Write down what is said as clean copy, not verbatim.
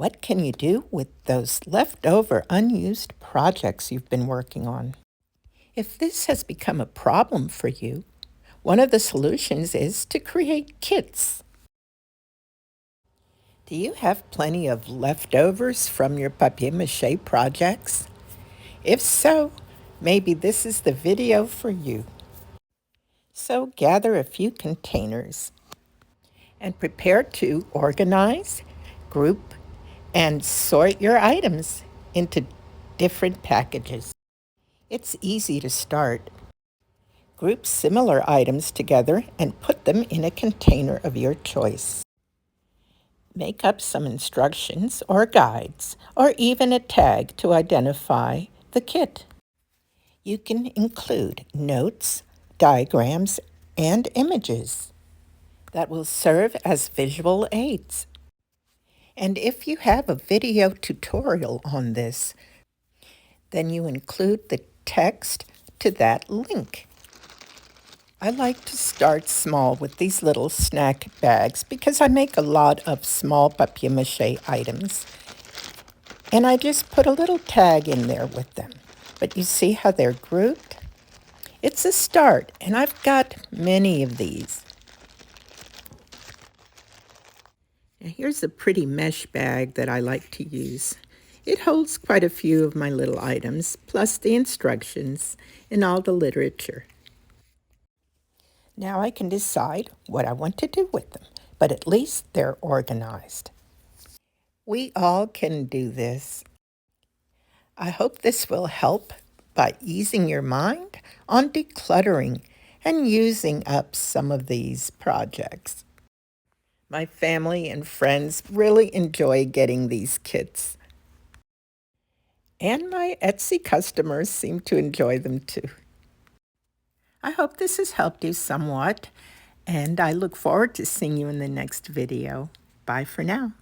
What can you do with those leftover unused projects you've been working on? If this has become a problem for you, one of the solutions is to create kits. Do you have plenty of leftovers from your papier mâché projects? If so, maybe this is the video for you. So gather a few containers and prepare to organize, group, and sort your items into different packages. It's easy to start. Group similar items together and put them in a container of your choice. Make up some instructions or guides, or even a tag to identify the kit. You can include notes, diagrams, and images that will serve as visual aids. And if you have a video tutorial on this, then you include the text to that link. I like to start small with these little snack bags because I make a lot of small papier mâché items. And I just put a little tag in there with them. But you see how they're grouped? It's a start, and I've got many of these. Now here's a pretty mesh bag that I like to use. It holds quite a few of my little items, plus the instructions and all the literature. Now I can decide what I want to do with them, but at least they're organized. We all can do this. I hope this will help by easing your mind on decluttering and using up some of these projects. My family and friends really enjoy getting these kits. And my Etsy customers seem to enjoy them too. I hope this has helped you somewhat, and I look forward to seeing you in the next video. Bye for now.